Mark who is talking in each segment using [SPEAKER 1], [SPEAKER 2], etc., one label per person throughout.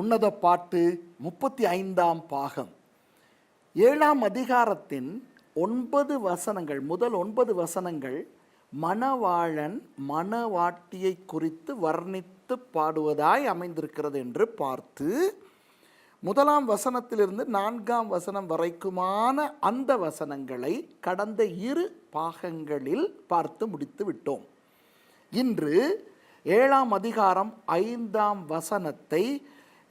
[SPEAKER 1] உன்னத பாட்டு 35ஆம் பாகம் 7ஆம் அதிகாரத்தின் 9 வசனங்கள், முதல் 9 வசனங்கள் மணவாளன் மணவாட்டியை குறித்து வர்ணித்து பாடுவதாய் அமைந்திருக்கிறது என்று பார்த்து, முதலாம் வசனத்திலிருந்து 4ஆம் வசனம் வரைக்குமான அந்த வசனங்களை கடந்த 2 பாகங்களில் பார்த்து முடித்து விட்டோம். இன்று 7ஆம் அதிகாரம் 5ஆம் வசனத்தை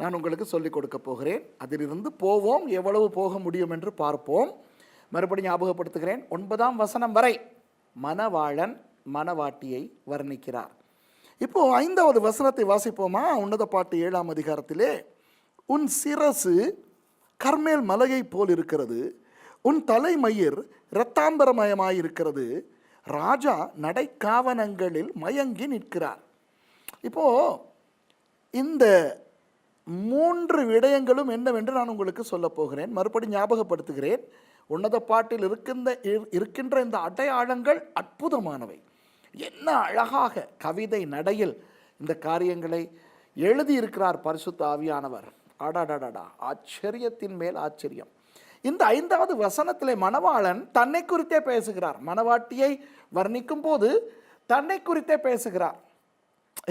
[SPEAKER 1] நான் உங்களுக்கு சொல்லிக் கொடுக்க போகிறேன். அதிலிருந்து போவோம், எவ்வளவு போக முடியும் என்று பார்ப்போம். மறுபடியும் ஞாபகப்படுத்துகிறேன், 9ஆம் வசனம் வரை மணவாளன் மணவாட்டியை வர்ணிக்கிறார். இப்போ 5வது வசனத்தை வாசிப்போமா? உன்னத பாட்டு 7ஆம் அதிகாரத்திலே, உன் சிரசு கர்மேல் மலையை போல் இருக்கிறது, உன் தலைமயிர் இரத்தாம்பரமயமாயிருக்கிறது, ராஜா நடைக்காவனங்களில் மயங்கி நிற்கிறார். இப்போ இந்த 3 விடயங்களும் என்னவென்று நான் உங்களுக்கு சொல்ல போகிறேன். மறுபடி ஞாபகப்படுத்துகிறேன், உன்னத பாட்டில் இருக்கின்ற இந்த அடையாளங்கள் அற்புதமானவை. என்ன அழகாக கவிதை நடையில் இந்த காரியங்களை எழுதியிருக்கிறார் பரிசுத்த ஆவியானவர். அடாடாடா, ஆச்சரியத்தின் மேல் ஆச்சரியம். இந்த 5வது வசனத்திலே மணவாளன் தன்னை குறித்தே பேசுகிறார். மணவாட்டியை வர்ணிக்கும் போது தன்னை குறித்தே பேசுகிறார்.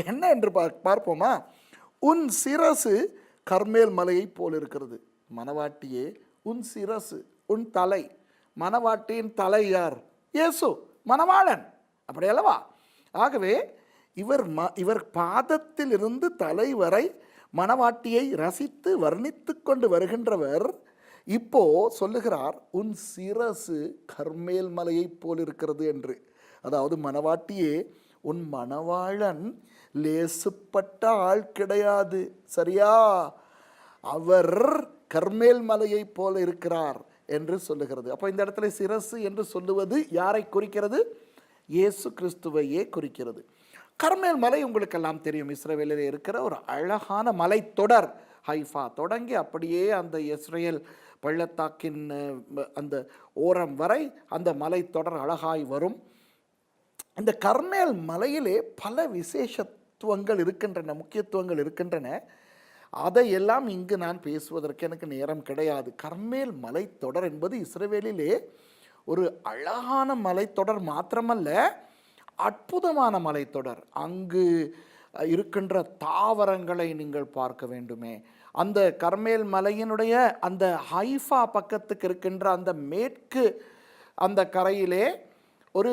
[SPEAKER 1] என்ன என்று பார்ப்போமா? உன் சிரசு கர்மேல் மலையை போல் இருக்கிறது. மணவாட்டியே, உன் சிரசு, உன் தலை. மணவாட்டியின் தலை யார்? இயேசு, மணவாளன். அப்படி அல்லவா? ஆகவே இவர் பாதத்தில் இருந்து தலை வரை மணவாட்டியை ரசித்து வர்ணித்து கொண்டு வருகின்றவர் இப்போ சொல்லுகிறார், உன் சிரசு கர்மேல் மலையை போல் இருக்கிறது என்று. அதாவது மணவாட்டியே, உன் மணவாளன் லேசுப்பட்ட ஆள் கிடையாது, சரியா? அவர் கர்மேல் மலையை போல இருக்கிறார் என்று சொல்லுகிறது. அப்போ இந்த இடத்துல சிரசு என்று சொல்லுவது யாரை குறிக்கிறது? இயேசு கிறிஸ்துவையே குறிக்கிறது. கர்மேல் மலை உங்களுக்கெல்லாம் தெரியும், இஸ்ரவேலில் இருக்கிற ஒரு அழகான மலைத்தொடர். ஹைஃபா தொடங்கி அப்படியே அந்த இஸ்ரேல் பள்ளத்தாக்கின் அந்த ஓரம் வரை அந்த மலைத்தொடர் அழகாய் வரும். இந்த கர்மேல் மலையிலே பல விசேஷத்துவங்கள் இருக்கின்றன, முக்கியத்துவங்கள் இருக்கின்றன. அதையெல்லாம் இங்கு நான் பேசுவதற்கு எனக்கு நேரம் கிடையாது. கர்மேல் மலைத்தொடர் என்பது இஸ்ரவேலிலே ஒரு அழகான மலைத்தொடர் மாத்திரமல்ல, அற்புதமான மலைத்தொடர். அங்கு இருக்கின்ற தாவரங்களை நீங்கள் பார்க்க வேண்டுமே. அந்த கர்மேல் மலையினுடைய அந்த ஹைஃபா பக்கத்துக்கு இருக்கின்ற அந்த மேற்கு அந்த கரையிலே ஒரு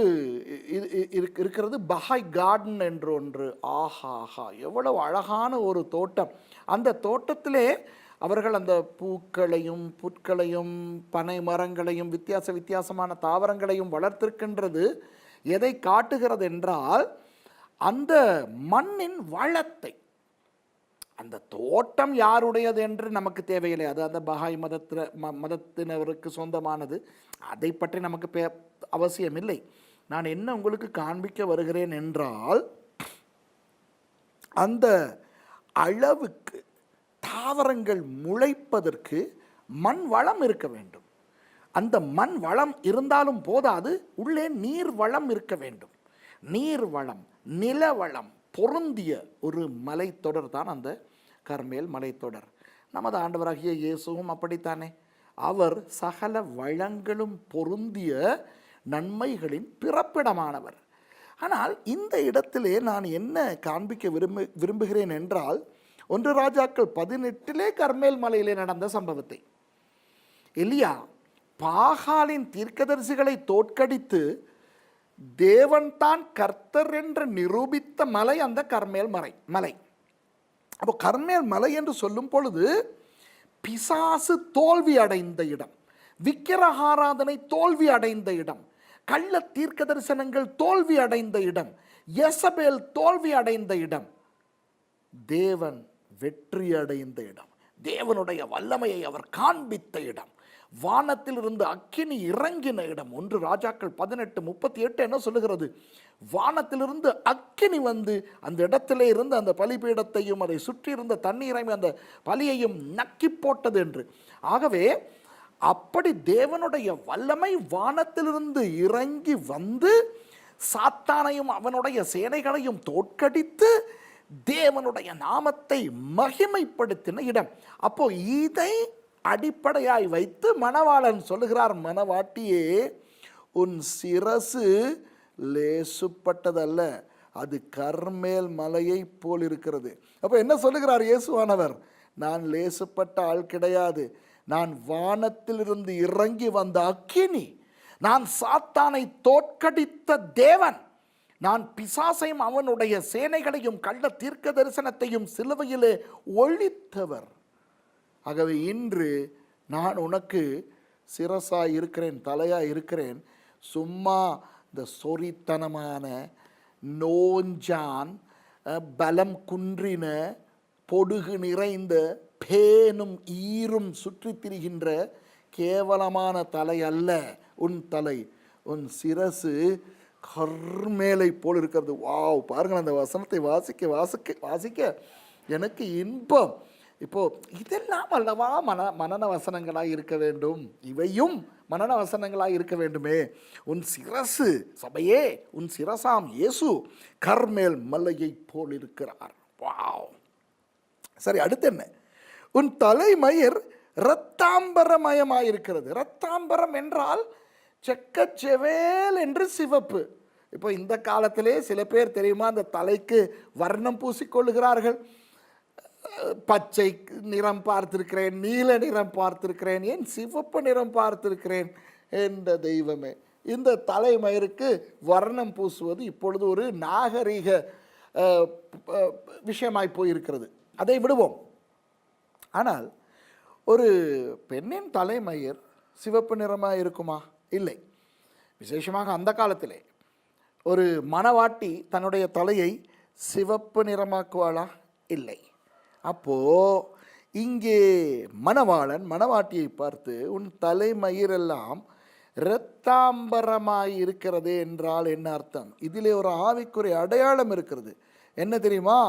[SPEAKER 1] இருக்கிறது, பஹாய் கார்டன் என்று ஒன்று. ஆஹாஹா, எவ்வளவு அழகான ஒரு தோட்டம். அந்த தோட்டத்திலே அவர்கள் அந்த பூக்களையும் புற்களையும் பனை மரங்களையும் வித்தியாசமான தாவரங்களையும் வளர்த்திருக்கின்றது. எதை காட்டுகிறது என்றால், அந்த மண்ணின் வளத்தை. அந்த தோட்டம் யாருடையது என்று நமக்கு தேவையில்லை, அது அந்த பஹாய் மதத்தினருக்கு சொந்தமானது. அதை பற்றி நமக்கு அவசியம் இல்லை. நான் என்ன உங்களுக்கு காண்பிக்க வருகிறேன் என்றால், அந்த அளவுக்கு தாவரங்கள் முளைப்பதற்கு மண் வளம் இருக்க வேண்டும். அந்த மண் வளம் இருந்தாலும் போதாது, உள்ளே நீர் வளம் இருக்க வேண்டும். நீர் வளம், நில வளம் பொருந்திய ஒரு மலைத்தொடர் தான் அந்த கர்மேல் மலைத்தொடர். நமது ஆண்டவராகிய இயேசுவும் அப்படித்தானே. அவர் சகல வளங்களும் பொருந்திய நன்மைகளின் பிறப்பிடமானவர். ஆனால் இந்த இடத்திலே நான் என்ன காண்பிக்க விரும்புகிறேன் என்றால், 1 ராஜாக்கள் 18 கர்மேல் மலையிலே நடந்த சம்பவத்தை. எலியா பாகாலின் தீர்க்கதரிசிகளை தோற்கடித்து தேவன் தான் கர்த்தர் என்று நிரூபித்த மலை அந்த கர்மேல் மலை. அப்போ கர்மேல் மலை என்று சொல்லும் பொழுது பிசாசு தோல்வி அடைந்த இடம், விக்கிரகாராதனை தோல்வி அடைந்த இடம், கள்ள தீர்க்க தரிசனங்கள் தோல்வி அடைந்த இடம், யெசபேல் தோல்வி அடைந்த இடம், தேவன் வெற்றி அடைந்த இடம், தேவனுடைய வல்லமையை அவர் காண்பித்த இடம், வானத்தில் இருந்து அக்கினி இறங்கின இடம். 1 ராஜாக்கள் 18:38 என்ன சொல்லுகிறது? வானத்திலிருந்து அக்கினி வந்து அந்த இடத்திலே இருந்து அந்த பலிபீடத்தையும் அதை சுற்றி இருந்த தண்ணீரையும் அந்த பலியையும் நக்கி போட்டது என்று. ஆகவே அப்படி தேவனுடைய வல்லமை வானத்திலிருந்து இறங்கி வந்து சாத்தானையும் அவனுடைய சேனைகளையும் தோற்கடித்து தேவனுடைய நாமத்தை மகிமைப்படுத்தின இடம். அப்போ இதை அடிப்படையாய் வைத்து மணவாளன் சொல்லுகிறார், மணவாட்டியே, உன் சிரசு லேசுப்பட்டதல்ல, அது கர்மேல் மலையை போல் இருக்கிறது. அப்போ என்ன சொல்லுகிறார் இயேசுவானவர்? நான் லேசுப்பட்ட ஆள் கிடையாது. நான் வானத்திலிருந்து இறங்கி வந்த அக்கினி. நான் சாத்தானை தோற்கடித்த தேவன். நான் பிசாசையும் அவனுடைய சேனைகளையும் கள்ள தீர்க்க தரிசனத்தையும் சிலுவையிலே ஒழித்தவர். ஆகவே இன்று நான் உனக்கு சிரசாய் இருக்கிறேன், தலையாய் இருக்கிறேன். சும்மா இந்த சொரித்தனமான, நோஞ்சான், பலம் குன்றின, பொடுகு நிறைந்த, பேனும் ஈரும் சுற்றி திரிகின்ற கேவலமான தலை அல்ல உன் தலை. உன் சிரசு கர்மேலை போல் இருக்கிறது. வாவ், பாருங்கள், அந்த வசனத்தை வாசிக்க வாசிக்க வாசிக்க எனக்கு இன்பம். இப்போ இதெல்லாம் அல்லவா மனன வசனங்களாக இருக்க வேண்டும். இவையும் மனன வசனங்களாக இருக்க வேண்டுமே. உன் சிரசு, சபையே, உன் சிரசாம் இயேசு கர்மேல் மலையை போல் இருக்கிறார். வாவ். சரி, அடுத்து என்ன? உன் தலைமயிர் இரத்தாம்பரமயமாயிருக்கிறது. இரத்தாம்பரம் என்றால் செக்கச்செவேல் என்று சிவப்பு. இப்போ இந்த காலத்திலே சில பேர் தெரியுமா, அந்த தலைக்கு வர்ணம் பூசிக்கொள்ளுகிறார்கள். பச்சை நிறம் பார்த்திருக்கிறேன், நீல நிறம் பார்த்திருக்கிறேன், ஏன் சிவப்பு நிறம் பார்த்திருக்கிறேன். என்ற தெய்வமே, இந்த தலைமயிருக்கு வர்ணம் பூசுவது இப்பொழுது ஒரு நாகரீக விஷயமாய் போயிருக்கிறது. அதை விடுவோம். ஆனால் ஒரு பெண்ணின் தலைமயிர் சிவப்பு நிறமாக இருக்குமா? இல்லை. விசேஷமாக அந்த காலத்திலே ஒரு மணவாட்டி தன்னுடைய தலையை சிவப்பு நிறமாக்குவாளா? இல்லை. அப்போது இங்கே மணவாளன் மணவாட்டியை பார்த்து, உன் தலைமயிரெல்லாம் இரத்தாம்பரமாய் இருக்கிறது என்றால் என்ன அர்த்தம்? இதிலே ஒரு ஆவிக்குரிய அடையாளம் இருக்கிறது. என்ன தெரியுமா?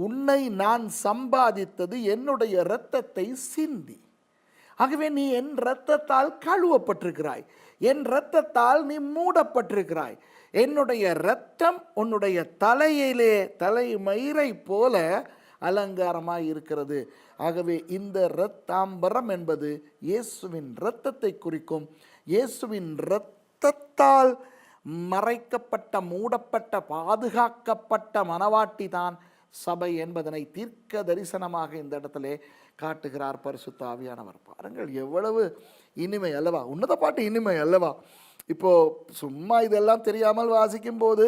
[SPEAKER 1] உன்னை நான் சம்பாதித்தது என்னுடைய இரத்தத்தை சிந்தி. ஆகவே நீ என் இரத்தத்தால் கழுவப்பட்டிருக்கிறாய், என் இரத்தத்தால் நீ மூடப்பட்டிருக்கிறாய். என்னுடைய இரத்தம் உன்னுடைய தலையிலே தலைமயிரை போல அலங்காரமாய் இருக்கிறது. ஆகவே இந்த இரத்தாம்பரம் என்பது இயேசுவின் இரத்தத்தை குறிக்கும். இயேசுவின் இரத்தத்தால் மறைக்கப்பட்ட, மூடப்பட்ட, பாதுகாக்கப்பட்ட மணவாட்டி தான் சபை என்பதனை தீர்க்க தரிசனமாக இந்த இடத்திலே காட்டுகிறார் பரிசுத்த ஆவியானவர். பாருங்கள், எவ்வளவு இனிமை அல்லவா! உன்னத பாட்டு இனிமை அல்லவா! இப்போது சும்மா இதெல்லாம் தெரியாமல் வாசிக்கும் போது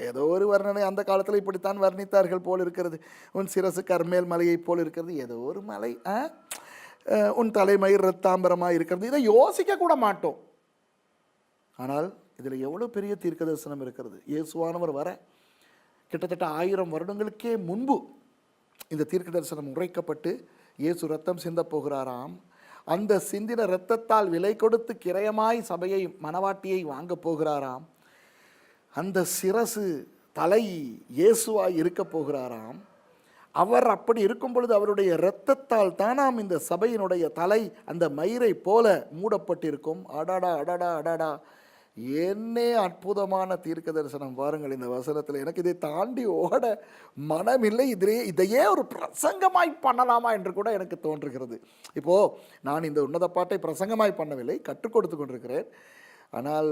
[SPEAKER 1] ஏதோ ஒரு வர்ணனை அந்த காலத்தில் இப்படித்தான் வர்ணித்தார்கள் போல் இருக்கிறது. உன் சிரசு கர்மேல் மலையை போல் இருக்கிறது. ஏதோ ஒரு மலை. உன் தலைமயிர் இரத்தாம்பரமாக இருக்கிறது. இதை யோசிக்க கூட மாட்டோம். ஆனால் இதில் எவ்வளோ பெரிய தீர்க்க தரிசனம் இருக்கிறது. இயேசுவானவர் வர கிட்டத்தட்ட 1000 வருடங்களுக்கே முன்பு இந்த தீர்க்க தரிசனம் உரைக்கப்பட்டு இயேசு ரத்தம் சிந்த போகிறாராம். அந்த சிந்தின இரத்தத்தால் விலை கொடுத்து கிரயமாய் சபையை, மணவாட்டியை வாங்க போகிறாராம். அந்த சிரசு தலை இயேசுவாய் இருக்க போகிறாராம். அவர் அப்படி இருக்கும் பொழுது அவருடைய இரத்தத்தால் தானாம் இந்த சபையினுடைய தலை அந்த மயிரை போல மூடப்பட்டிருக்கும். அடாடா அடாடா அடாடா, என்னே அற்புதமான தீர்க்க தரிசனம் பாருங்கள் இந்த வசனத்தில். எனக்கு இதை தாண்டி ஓட மனமில்லை. இதையே ஒரு பிரசங்கமாய் பண்ணலாமா என்று கூட எனக்கு தோன்றுகிறது. இப்போது நான் இந்த உன்னத பாட்டை பிரசங்கமாய் பண்ணவில்லை, கற்றுக் கொடுத்து கொண்டிருக்கிறேன். ஆனால்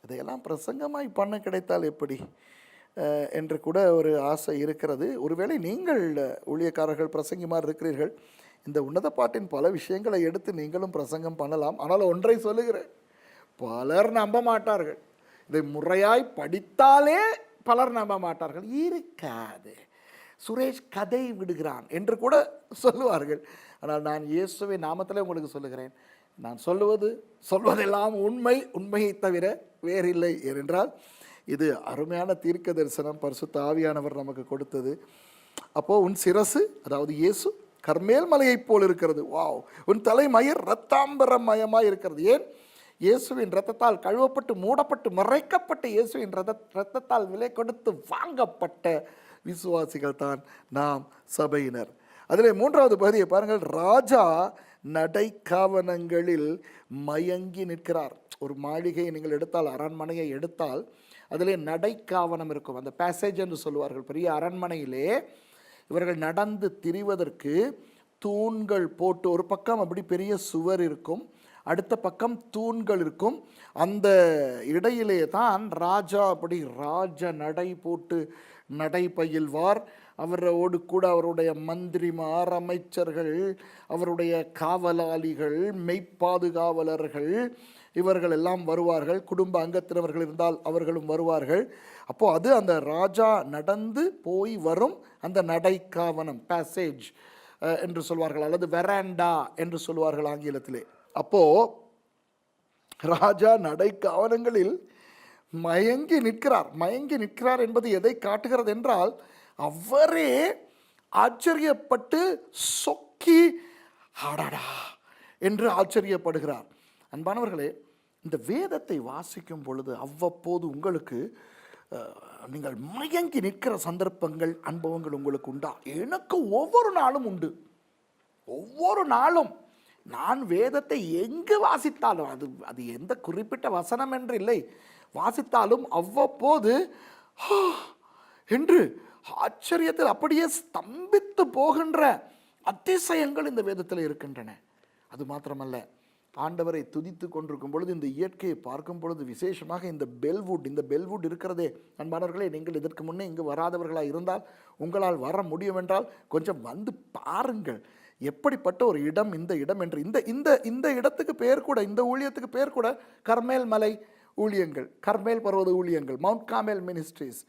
[SPEAKER 1] இதையெல்லாம் பிரசங்கமாய் பண்ண கிடைத்தால் எப்படி என்று கூட ஒரு ஆசை இருக்கிறது. ஒருவேளை நீங்கள் ஊழியக்காரர்கள் பிரசங்கிமார் இருக்கிறீர்கள், இந்த உன்னத பாட்டின் பல விஷயங்களை எடுத்து நீங்களும் பிரசங்கம் பண்ணலாம். ஆனால் ஒன்றை சொல்லுகிறேன், பலர் நம்ப மாட்டார்கள். இதை முறையாய் படித்தாலே பலர் நம்ப மாட்டார்கள். இருக்காது, சுரேஷ் கதை விடுகிறான் என்று கூட சொல்லுவார்கள். ஆனால் நான் இயேசுவின் நாமத்திலே உங்களுக்கு சொல்லுகிறேன், நான் சொல்வதெல்லாம் உண்மை, உண்மையை தவிர வேறில்லை. ஏனென்றால் இது அருமையான தீர்க்க தரிசனம் பரிசுத்த ஆவியானவர் நமக்கு கொடுத்தது. அப்போது உன் சிரசு, அதாவது இயேசு, கர்மேல் மலையைப் போல் இருக்கிறது. வாவ். உன் தலைமயிர் இரத்தாம்பரமயமாக இருக்கிறது. ஏன்? இயேசுவின் இரத்தத்தால் கழுவப்பட்டு, மூடப்பட்டு, மறைக்கப்பட்ட இயேசுவின் இரத்தத்தால் விலை கொடுத்து வாங்கப்பட்ட விசுவாசிகள் தான் நாம் சபையினர். அதில் 3வது பகுதியை பாருங்கள். ராஜா நடைக்காவனங்களில் மயங்கி நிற்கிறார். ஒரு மாளிகையை நீங்கள் எடுத்தால், அரண்மனையை எடுத்தால், அதிலே நடைக்காவனம் இருக்கும். அந்த பேசேஜ் என்று சொல்லுவார்கள். பெரிய அரண்மனையிலே இவர்கள் நடந்து திரிவதற்கு தூண்கள் போட்டு, ஒரு பக்கம் அப்படி பெரிய சுவர் இருக்கும், அடுத்த பக்கம் தூண்கள் இருக்கும். அந்த இடையிலே தான் ராஜா அப்படி ராஜ நடை போட்டு நடை பயில்வார். அவரோடு கூட அவருடைய மந்திரிமார், அமைச்சர்கள், அவருடைய காவலாளிகள், மெய்ப்பாதுகாவலர்கள், இவர்கள் எல்லாம் வருவார்கள். குடும்ப அங்கத்தினர்கள் இருந்தால் அவர்களும் வருவார்கள். அப்போது அது அந்த ராஜா நடந்து போய் வரும் அந்த நடைக்காவனம், பேசேஜ் என்று சொல்வார்கள், அல்லது வெராண்டா என்று சொல்வார்கள் ஆங்கிலத்திலே. அப்போது ராஜா நடைக்காவனங்களில் மயங்கி நிற்கிறார். மயங்கி நிற்கிறார் என்பது எதை காட்டுகிறது என்றால், அவரே ஆச்சரியப்பட்டு சொக்கி ஆடாடா என்று ஆச்சரியப்படுகிறார். அன்பானவர்களே, இந்த வேதத்தை வாசிக்கும் பொழுது அவ்வப்போது உங்களுக்கு நீங்கள் மயங்கி நிற்கிற சந்தர்ப்பங்கள், அனுபவங்கள் உங்களுக்கு உண்டா? எனக்கு ஒவ்வொரு நாளும் உண்டு. ஒவ்வொரு நாளும் நான் வேதத்தை எங்கு வாசித்தாலும், அது எந்த குறிப்பிட்ட வசனம் என்று இல்லை, வாசித்தாலும் அவ்வப்போது என்று ஆச்சரியத்தில் அப்படியே ஸ்தம்பித்து போகின்ற அதிசயங்கள் இந்த வேதத்தில் இருக்கின்றன. அது மாத்திரமல்ல, ஆண்டவரை துதித்து கொண்டிருக்கும் பொழுது இந்த இயற்கையை பார்க்கும் பொழுது, விசேஷமாக இந்த பெல்வுட் இருக்கிறதே அன்பானவர்களே, நீங்கள் இதற்கு முன்னே இங்கு வராதவர்களாக இருந்தால், உங்களால் வர முடியும் என்றால் கொஞ்சம் வந்து பாருங்கள். எப்படிப்பட்ட ஒரு இடம் இந்த இடம் என்று. இந்த இடத்துக்கு பேர் கூட, இந்த ஊழியத்துக்கு பேர் கூட கர்மேல் மலை ஊழியங்கள், கர்மேல் பர்வத ஊழியங்கள், மவுண்ட் கார்மெல் மினிஸ்ட்ரிஸ்.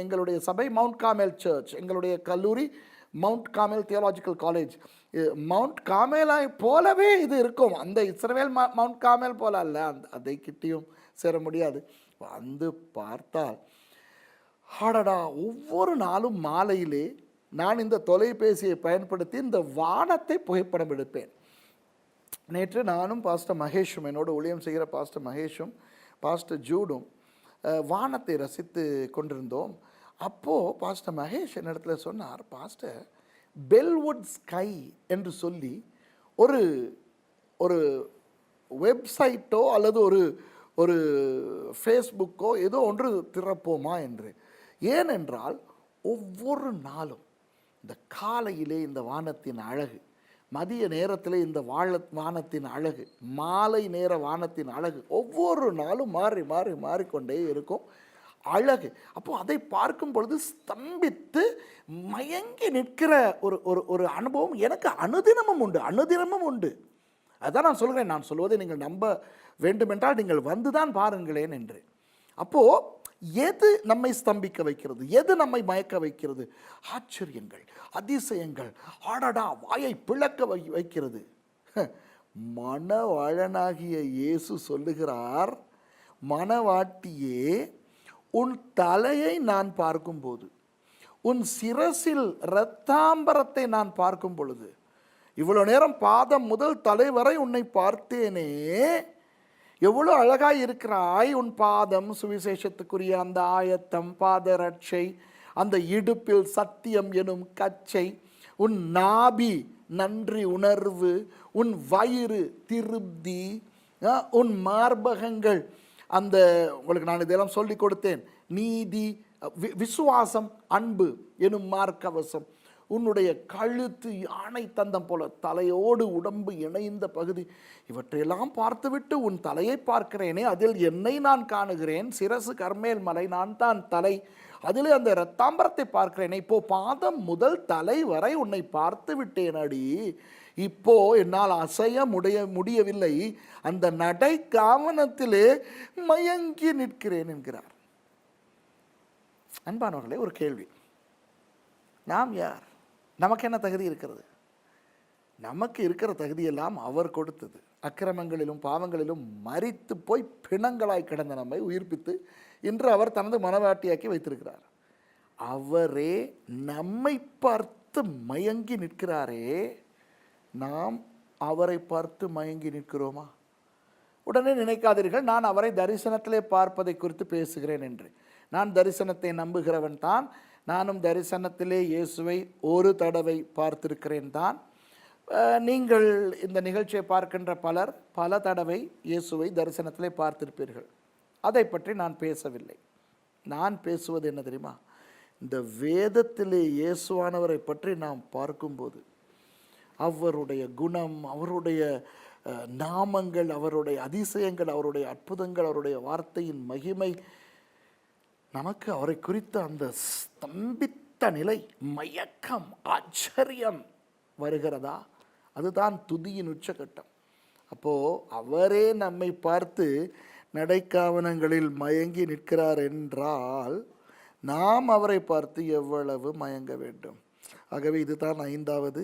[SPEAKER 1] எங்களுடைய சபை மவுண்ட் கார்மெல் சர்ச், எங்களுடைய கல்லூரி Mount Carmel theological college. Mount கார்மெலை போலவே இது இருக்கும். அந்த இஸ்ரவேல் மவுண்ட் கார்மெல் போல அல்ல, அதை கிட்டியும் சேர முடியாது. வந்து பார்த்தால் ஆடடா, ஒவ்வொரு நாளும் மாலையிலே நான் இந்த தொலைபேசியை பயன்படுத்தி இந்த வானத்தை புகைப்படம் எடுப்பேன். நேற்று நானும் பாஸ்டர் மகேஷும், என்னோட ஊழியம் செய்கிற பாஸ்டர் மகேஷும் பாஸ்டர் ஜூடும் வானத்தை ரசித்து கொண்டிருந்தோம். அப்போது பாஸ்டர் மகேஷ் என்னிடத்துல சொன்னார், பாஸ்டர், பெல்வுட் ஸ்கை என்று சொல்லி ஒரு ஒரு வெப்சைட்டோ அல்லது ஒரு ஃபேஸ்புக்கோ ஏதோ ஒன்று திறப்போமா என்று. ஏனென்றால் ஒவ்வொரு நாளும் இந்த காலையிலே இந்த வானத்தின் அழகு, மதிய நேரத்தில் இந்த வானத்தின் அழகு, மாலை நேர வானத்தின் அழகு ஒவ்வொரு நாளும் மாறி மாறி மாறிக்கொண்டே இருக்கும் அழகு. அப்போது அதை பார்க்கும் பொழுது ஸ்தம்பித்து மயங்கி நிற்கிற ஒரு அனுபவம் எனக்கு அனுதினமும் உண்டு. அதான் நான் சொல்கிறேன். நான் சொல்வதை நீங்கள் நம்ப வேண்டுமென்றால் நீங்கள் வந்து தான் பாருங்களேன் என்று. அப்போது எது நம்மை ஸ்தம்பிக்க வைக்கிறது, எது நம்மை மயக்க வைக்கிறது? ஆச்சரியங்கள், அதிசயங்கள், ஆடடா வாயை பிளக்க வைக்கிறது. மணவாளனாகிய இயேசு சொல்லுகிறார், மணவாட்டியே, உன் தலையை நான் பார்க்கும்போது, உன் சிரசில் இரத்தாம்பரத்தை நான் பார்க்கும் பொழுது, இவ்வளோ நேரம் பாதம் முதல் தலை வரை உன்னை பார்த்தேனே, எவ்வளோ அழகாய் இருக்கிறாய். உன் பாதம் சுவிசேஷத்துக்குரிய அந்த ஆயத்தம், பாத ரட்சை, அந்த இடுப்பில் சத்தியம் எனும் கச்சை, உன் நாபி நன்றி உணர்வு, உன் வயிறு திருப்தி, உன் மார்பகங்கள் அந்த, உங்களுக்கு நான் இதெல்லாம் சொல்லி கொடுத்தேன், நீதி, விசுவாசம், அன்பு எனும் மார்க்கவசம், உன்னுடைய கழுத்து யானை தந்தம் போல தலையோடு உடம்பு இணைந்த பகுதி, இவற்றையெல்லாம் பார்த்துவிட்டு உன் தலையை பார்க்கிறேனே, அதில் என்னை நான் காணுகிறேன். சிரசு கர்மேல் மலை, நான் தான் தலை, அதில் அந்த இரத்தாம்பரத்தை பார்க்கிறேனே. இப்போ பாதம் முதல் தலை வரை உன்னை பார்த்து விட்டேன் அடி, இப்போ என்னால் அசைய முடியவில்லை, அந்த நடை காவனத்திலே மயங்கி நிற்கிறேன் என்கிறார். அன்பானவர்களே, ஒரு கேள்வி. நாம் யார்? நமக்கு என்ன தகுதி இருக்கிறது? நமக்கு இருக்கிற தகுதியெல்லாம் அவர் கொடுத்தது. அக்கிரமங்களிலும் பாவங்களிலும் மரித்து போய் பிணங்களாய் கிடந்த நம்மை உயிர்ப்பித்து இன்று அவர் தனது மனவாட்டியாக்கி வைத்திருக்கிறார். அவரே நம்மை பார்த்து மயங்கி நிற்கிறாரே, நாம் அவரை பார்த்து மயங்கி நிற்கிறோமா? உடனே நினைக்காதீர்கள், நான் அவரை தரிசனத்திலே பார்ப்பதை குறித்து பேசுகிறேன் என்று. நான் தரிசனத்தை நம்புகிறவன் தான். நானும் தரிசனத்திலே இயேசுவை ஒரு தடவை பார்த்திருக்கிறேன் தான். நீங்கள் இந்த நிகழ்ச்சியை பார்க்கின்ற பலர் பல தடவை இயேசுவை தரிசனத்திலே பார்த்திருப்பீர்கள். அதை பற்றி நான் பேசவில்லை. நான் பேசுவது என்ன தெரியுமா? இந்த வேதத்திலே இயேசுவானவரை பற்றி நாம் பார்க்கும்போது அவருடைய குணம், அவருடைய நாமங்கள், அவருடைய அதிசயங்கள், அவருடைய அற்புதங்கள், அவருடைய வார்த்தையின் மகிமை, நமக்கு அவரை குறித்த அந்த ஸ்தம்பித்த நிலை, மயக்கம், ஆச்சரியம் வருகிறதா? அதுதான் துதியின் உச்சகட்டம். அப்போது அவரே நம்மை பார்த்து நடைக்காவனங்களில் மயங்கி நிற்கிறார் என்றால் நாம் அவரை பார்த்து எவ்வளவு மயங்க வேண்டும். ஆகவே இதுதான் 5வது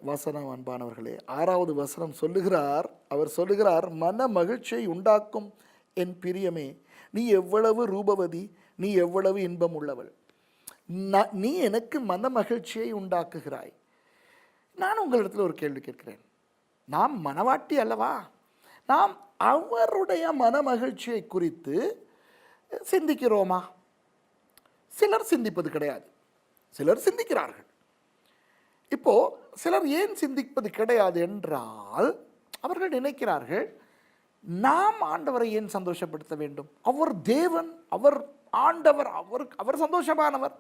[SPEAKER 1] வசனம். அன்பானவர்களே, 6வது வசனம் சொல்லுகிறார், அவர் சொல்லுகிறார், மன மகிழ்ச்சியை உண்டாக்கும் என் பிரியமே, நீ எவ்வளவு ரூபவதி, நீ எவ்வளவு இன்பம் உள்ளவள், நீ எனக்கு மன மகிழ்ச்சியை உண்டாக்குகிறாய். நான் உங்களிடத்தில் ஒரு கேள்வி கேட்கிறேன். நாம் மனவாட்டி அல்லவா? நாம் அவருடைய மன மகிழ்ச்சியை குறித்து சிந்திக்கிறோமா? சிலர் சிந்திப்பது கிடையாது, சிலர் சிந்திக்கிறார்கள். இப்போ சிலர் ஏன் சிந்திப்பது கிடையாது என்றால், அவர்கள் நினைக்கிறார்கள், நாம் ஆண்டவரை ஏன் சந்தோஷப்படுத்த வேண்டும்? அவர் தேவன், அவர் ஆண்டவர், அவர் சந்தோஷமானவர்.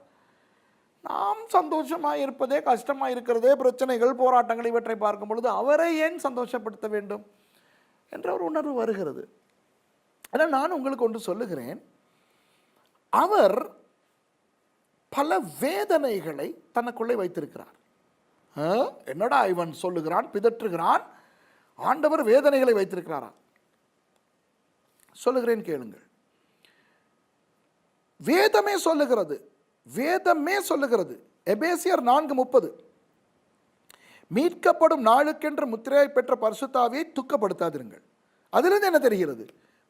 [SPEAKER 1] நாம் சந்தோஷமாக இருப்பதே கஷ்டமாக இருக்கிறதே, பிரச்சனைகள், போராட்டங்கள் இவற்றை பார்க்கும் பொழுது அவரை ஏன் சந்தோஷப்படுத்த வேண்டும் என்ற ஒரு உணர்வு வருகிறது. ஆனால் நான் உங்களுக்கு ஒன்று சொல்லுகிறேன், அவர் பல வேதனைகளை தனக்குள்ளே வைத்திருக்கிறார். என்னடா இவன் சொல்லுகிறான், பிதற்றுகிறான், ஆண்டவர் வேதனைகளை வைத்திருக்கிறாரா? சொல்லுகிறேன் கேளுங்கள். வேதமே சொல்லுகிறது, வேதமே சொல்லுகிறது. எபேசியர் 4:30, மீட்கப்படும் நாளுக்கென்று முத்திரையை பெற்ற பரிசுத்தாவியை துக்கப்படுத்தாதிருங்கள். அதிலிருந்து என்ன தெரிகிறது?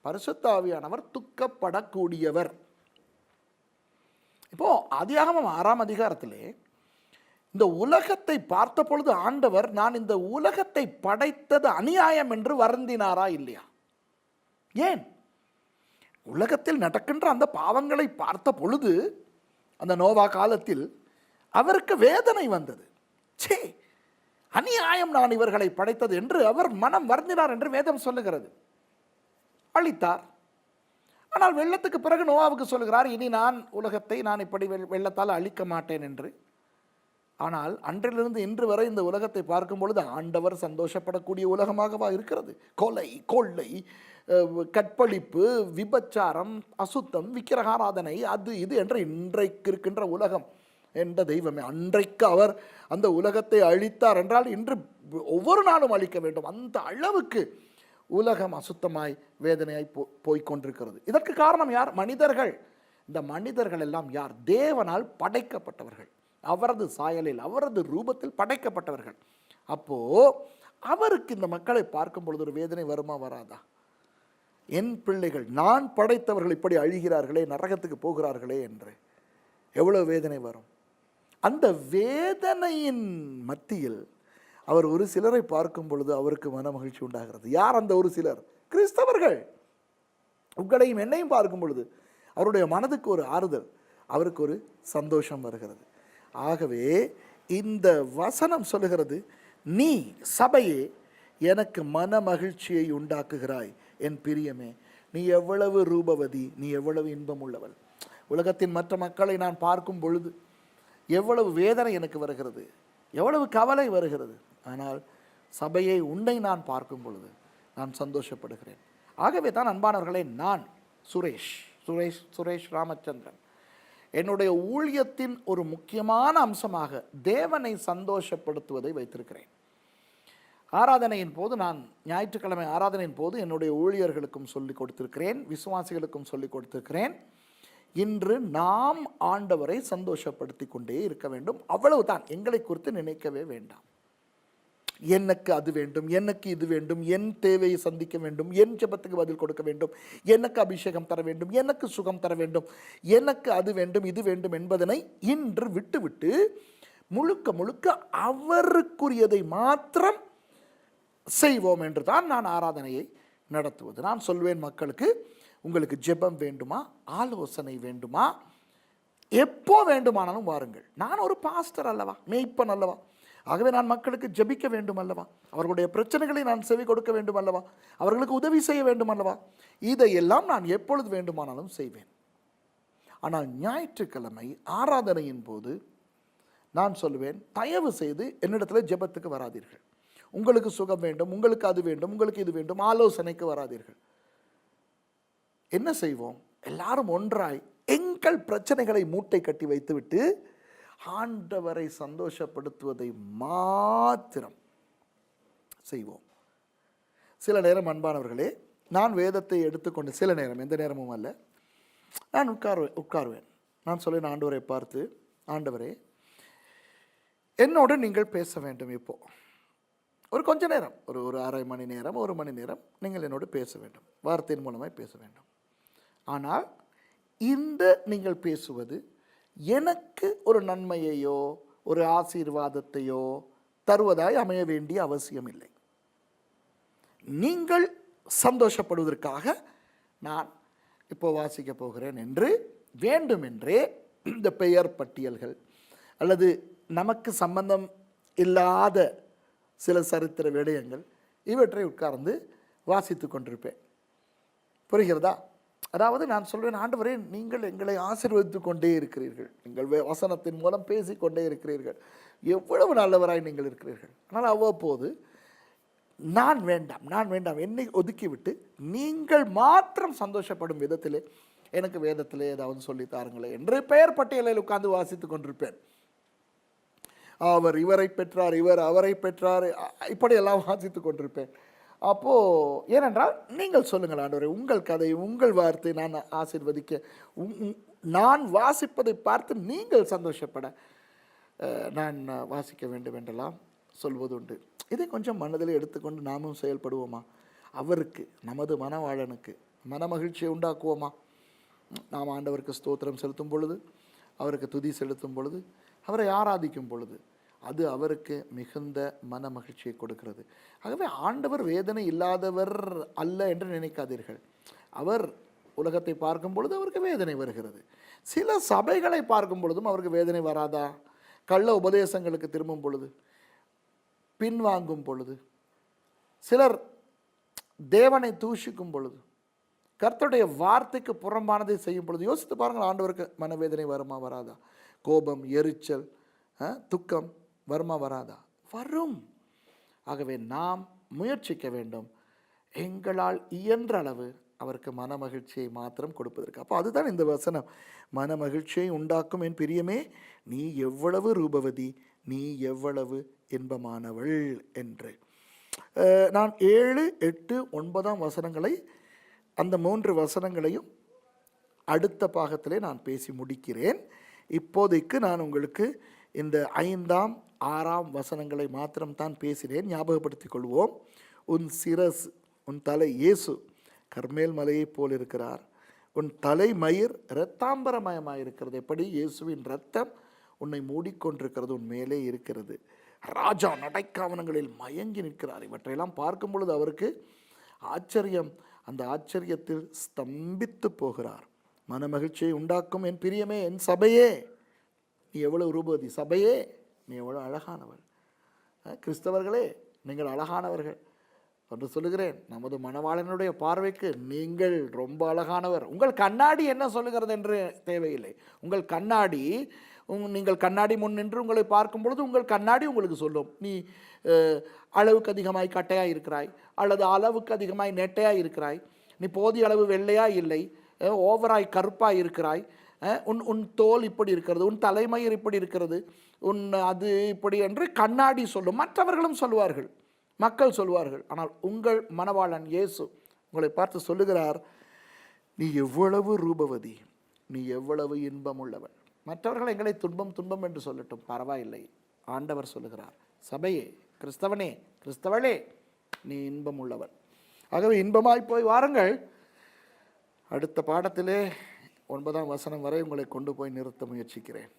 [SPEAKER 1] பரிசுத்தாவியானவர் துக்கப்படக்கூடியவர். இப்போ ஆதியாகமம் 6ஆம் அதிகாரத்திலே இந்த உலகத்தை பார்த்த பொழுது ஆண்டவர், நான் இந்த உலகத்தை படைத்தது அநியாயம் என்று வருந்தினாரா இல்லையா? ஏன்? உலகத்தில் நடக்கின்ற அந்த பாவங்களை பார்த்த பொழுது, அந்த நோவா காலத்தில் அவருக்கு வேதனை வந்தது. சே, அநியாயம் நான் இவர்களை படைத்தது என்று அவர் மனம் வருந்தினார் என்று வேதம் சொல்லுகிறது. அழித்தார். ஆனால் வெள்ளத்துக்கு பிறகு நோவாவுக்கு சொல்லுகிறார், இனி நான் உலகத்தை நான் இப்படி வெள்ளத்தால் அழிக்க மாட்டேன் என்று. ஆனால் அன்றிலிருந்து இன்று வரை இந்த உலகத்தை பார்க்கும் பொழுது ஆண்டவர் சந்தோஷப்படக்கூடிய உலகமாகவா இருக்கிறது? கொலை, கொள்ளை, கற்பழிப்பு, விபச்சாரம், அசுத்தம், விக்கிரகாராதனை, அது இது என்று இன்றைக்கு இருக்கின்ற உலகம் என்ற தெய்வமே. அன்றைக்கு அவர் அந்த உலகத்தை அழித்தார் என்றால் இன்று ஒவ்வொரு நாளும் அழிக்க வேண்டும். அந்த அளவுக்கு உலகம் அசுத்தமாய் வேதனையாய் போய்கொண்டிருக்கிறது. இதற்கு காரணம் யார்? மனிதர்கள். இந்த மனிதர்கள் எல்லாம் யார்? தேவனால் படைக்கப்பட்டவர்கள், அவரது சாயலில், அவரது ரூபத்தில் படைக்கப்பட்டவர்கள். அப்போ அவருக்கு இந்த மக்களை பார்க்கும் பொழுது ஒரு வேதனை வருமா, வராதா? என் பிள்ளைகள், நான் படைத்தவர்கள் இப்படி அழிகிறார்களே, நரகத்துக்கு போகிறார்களே என்று எவ்வளவு வேதனை வரும். அந்த வேதனையின் மத்தியில் அவர் ஒரு சிலரை பார்க்கும் பொழுது அவருக்கு மன மகிழ்ச்சி உண்டாகிறது. யார் அந்த ஒரு சிலர்? கிறிஸ்தவர்கள். உங்களையும் என்னையும் பார்க்கும் பொழுது அவருடைய மனதுக்கு ஒரு ஆறுதல், அவருக்கு ஒரு சந்தோஷம் வருகிறது. ஆகவே இந்த வசனம் சொல்லுகிறது, நீ சபையே எனக்கு மன மகிழ்ச்சியை உண்டாக்குகிறாய் என் பிரியமே, நீ எவ்வளவு ரூபவதி, நீ எவ்வளவு இன்பம் உள்ளவள். உலகத்தின் மற்ற மக்களை நான் பார்க்கும் பொழுது எவ்வளவு வேதனை எனக்கு வருகிறது, எவ்வளவு கவலை வருகிறது. ஆனால் சபையை, உன்னை நான் பார்க்கும் பொழுது நான் சந்தோஷப்படுகிறேன். ஆகவே தான் அன்பானவர்களே, நான் சுரேஷ் ராமச்சந்திரன் என்னுடைய ஊழியத்தின் ஒரு முக்கியமான அம்சமாக தேவனை சந்தோஷப்படுத்துவதை வைத்திருக்கிறேன். ஆராதனையின் போது, நான் ஞாயிற்றுக்கிழமை ஆராதனையின் போது என்னுடைய ஊழியர்களுக்கும் சொல்லிக் கொடுத்திருக்கிறேன், விசுவாசிகளுக்கும் சொல்லிக் கொடுத்திருக்கிறேன், இன்று நாம் ஆண்டவரை சந்தோஷப்படுத்தி கொண்டே இருக்க வேண்டும். அவ்வளவுதான். எங்களை குறித்து நினைக்கவே வேண்டாம். எனக்கு அது வேண்டும், எனக்கு இது வேண்டும், என் தேவையை சந்திக்க வேண்டும், என் ஜெபத்துக்கு பதில் கொடுக்க வேண்டும், எனக்கு அபிஷேகம் தர வேண்டும், எனக்கு சுகம் தர வேண்டும், எனக்கு அது வேண்டும், இது வேண்டும் என்பதனை இன்று விட்டுவிட்டு முழுக்க முழுக்க அவருக்குரியதை மாத்திரம் செய்வோம் என்று தான் நான் ஆராதனையை நடத்துவது. நான் சொல்வேன் மக்களுக்கு, உங்களுக்கு ஜெபம் வேண்டுமா, ஆலோசனை வேண்டுமா, எப்போ வேண்டுமானாலும் வாருங்கள். நான் ஒரு பாஸ்டர் அல்லவா, மேய்ப்பன் அல்லவா? ஆகவே நான் மக்களுக்கு ஜெபிக்க வேண்டும் அல்லவா, அவர்களுடைய பிரச்சனைகளை நான் செவி கொடுக்க வேண்டும் அல்லவா, அவர்களுக்கு உதவி செய்ய வேண்டும் அல்லவா, இதையெல்லாம் நான் எப்பொழுது வேண்டுமானாலும் செய்வேன். ஆனால் ஞாயிற்றுக்கிழமை ஆராதனையின் போது நான் சொல்லுவேன், தயவு செய்து என்னிடத்தில் ஜெபத்துக்கு வராதீர்கள். உங்களுக்கு சுகம் வேண்டும், உங்களுக்கு அது வேண்டும், உங்களுக்கு இது வேண்டும், ஆலோசனைக்கு வராதீர்கள். என்ன செய்வோம்? எல்லாரும் ஒன்றாய் எங்கள் பிரச்சனைகளை மூட்டை கட்டி வைத்துவிட்டு ஆண்டவரை சந்தோஷப்படுத்துவதை மாத்திரம் செய்வோம். சில நேரம் அன்பானவர்களே, நான் வேதத்தை எடுத்துக்கொண்டு, சில நேரம், எந்த நேரமும் அல்ல, நான் உட்காருவேன். நான் சொல்லேன், ஆண்டவரை பார்த்து, ஆண்டவரே என்னோடு நீங்கள் பேச வேண்டும். இப்போ ஒரு கொஞ்ச நேரம், ஒரு அரை மணி நேரம், 1 மணி நேரம் நீங்கள் என்னோடு பேச வேண்டும், வார்த்தையின் மூலமாய் பேச வேண்டும். ஆனால் இந்த நீங்கள் பேசுவது எனக்கு ஒரு நன்மையையோ ஒரு ஆசீர்வாதத்தையோ தருவதாய் அமைய வேண்டிய அவசியம் இல்லை. நீங்கள் சந்தோஷப்படுவதற்காக நான் இப்போ வாசிக்க போகிறேன் என்று வேண்டுமென்றே இந்த பெயர் பட்டியல்கள் அல்லது நமக்கு சம்பந்தம் இல்லாத சில சரித்திர விடயங்கள் இவற்றை உட்கார்ந்து வாசித்து கொண்டிருப்பேன். புரிகிறதா? அதாவது நான் சொல்வேன், ஆண்டவரே நீங்கள் எங்களை ஆசீர்வதித்து கொண்டே இருக்கிறீர்கள், நீங்கள் வசனத்தின் மூலம் பேசிக்கொண்டே இருக்கிறீர்கள், எவ்வளவு நல்லவராய் நீங்கள் இருக்கிறீர்கள். ஆனால் அவ்வப்போது நான் வேண்டாம் என்னை ஒதுக்கிவிட்டு நீங்கள் மாத்திரம் சந்தோஷப்படும் விதத்திலே எனக்கு வேதத்திலே ஏதாவது சொல்லி தாருங்களே என்று பெயர் பட்டியலில் உட்கார்ந்து வாசித்து கொண்டிருப்பேன். அவர் இவரை பெற்றார், இவர் அவரை பெற்றார், இப்படியெல்லாம் வாசித்து கொண்டிருப்பேன். அப்போது ஏனென்றால் நீங்கள் சொல்லுங்கள் ஆண்டவரே, உங்கள் கதை, உங்கள் வார்த்தை நான் ஆசீர்வதிக்க, நான் வாசிப்பதை பார்த்து நீங்கள் சந்தோஷப்பட நான் வாசிக்க வேண்டும் என்றெல்லாம் சொல்வதுண்டு. இதை கொஞ்சம் மனதில் எடுத்துக்கொண்டு நாமும் செயல்படுவோமா? அவருக்கு, நமது மனவாளனுக்கு மனமகிழ்ச்சியை உண்டாக்குவோமா? நாம் ஆண்டவருக்கு ஸ்தோத்திரம் செலுத்தும் பொழுது, அவருக்கு துதி செலுத்தும் பொழுது, அவரை ஆராதிக்கும் பொழுது அது அவருக்கு மிகுந்த மன மகிழ்ச்சியை கொடுக்கிறது. ஆகவே ஆண்டவர் வேதனை இல்லாதவர் அல்ல என்று நினைக்காதீர்கள். அவர் உலகத்தை பார்க்கும் பொழுது அவருக்கு வேதனை வருகிறது. சில சபைகளை பார்க்கும் பொழுதும் அவருக்கு வேதனை வராதா? கள்ள உபதேசங்களுக்கு திரும்பும் பொழுது, பின்வாங்கும் பொழுது, சிலர் தேவனை தூஷிக்கும் பொழுது, கர்த்தருடைய வார்த்தைக்கு புறம்பானதை செய்யும் பொழுது யோசித்து பாருங்கள், ஆண்டவருக்கு மனவேதனை வருமா வராதா? கோபம், எரிச்சல், துக்கம் வருமா வராதா? வரும். ஆகவே நாம் முயற்சிக்க வேண்டும், எங்களால் இயன்ற அளவு அவருக்கு மன மகிழ்ச்சியை மாத்திரம் கொடுப்பதற்கு. அப்போ அதுதான் இந்த வசனம், மன மகிழ்ச்சியை உண்டாக்கும் என் பிரியமே, நீ எவ்வளவு ரூபவதி, நீ எவ்வளவு இன்பமானவள் என்று. நான் 7, 8, 9 வசனங்களை, அந்த 3 வசனங்களையும் அடுத்த பாகத்திலே நான் பேசி முடிக்கிறேன். இப்போதைக்கு நான் உங்களுக்கு இந்த 5, 6 வசனங்களை மாத்திரம்தான் பேசினேன். ஞாபகப்படுத்திக் கொள்வோம். உன் சிரஸ், உன் தலை இயேசு கர்மேல் மலையைப் போல் இருக்கிறார், உன் தலைமயிர் இரத்தாம்பரமயமாக இருக்கிறது. எப்படி? இயேசுவின் இரத்தம் உன்னை மூடிக்கொண்டிருக்கிறது, உன் மேலே இருக்கிறது. ராஜா நடைக்காவனங்களில் மயங்கி நிற்கிறார். இவற்றையெல்லாம் பார்க்கும் பொழுது அவருக்கு ஆச்சரியம், அந்த ஆச்சரியத்தில் ஸ்தம்பித்து போகிறார். மன மகிழ்ச்சியை உண்டாக்கும் என் பிரியமே, என் சபையே, நீ எவ்வளவு ரூபவதி, சபையே நீ எவ்வளோ அழகானவர், கிறிஸ்தவர்களே நீங்கள் அழகானவர்கள் என்று சொல்லுகிறேன். நமது மணவாளனுடைய பார்வைக்கு நீங்கள் ரொம்ப அழகானவர். உங்கள் கண்ணாடி என்ன சொல்லுகிறது என்று தேவையில்லை. உங்கள் கண்ணாடி, நீங்கள் கண்ணாடி முன் நின்று உங்களை பார்க்கும் பொழுது உங்கள் கண்ணாடி உங்களுக்கு சொல்லும், நீ அளவுக்கு அதிகமாய் கட்டையாக இருக்கிறாய், அல்லது அளவுக்கு அதிகமாய் நெட்டையாக இருக்கிறாய், நீ போதிய அளவு வெள்ளையாக இல்லை, ஓவராய் கருப்பாக இருக்கிறாய், உன் தோல் இப்படி இருக்கிறது, உன் தலைமயிர் இப்படி இருக்கிறது, உன் அது இப்படி என்று கண்ணாடி சொல்லும். மற்றவர்களும் சொல்லுவார்கள், மக்கள் சொல்வார்கள். ஆனால் உங்கள் மணவாளன் இயேசு உங்களை பார்த்து சொல்லுகிறார், நீ எவ்வளவு ரூபவதி, நீ எவ்வளவு இன்பம் உள்ளவன். மற்றவர்கள் எங்களை துன்பம் என்று சொல்லட்டும், பரவாயில்லை. ஆண்டவர் சொல்லுகிறார், சபையே, கிறிஸ்தவனே, கிறிஸ்தவளே, நீ இன்பம் உள்ளவன். ஆகவே இன்பமாய் போய் வாருங்கள். அடுத்த பாடத்திலே 9 வசனம் வரை உங்களை கொண்டு போய் நிறுத்த முயற்சிக்கிறேன்.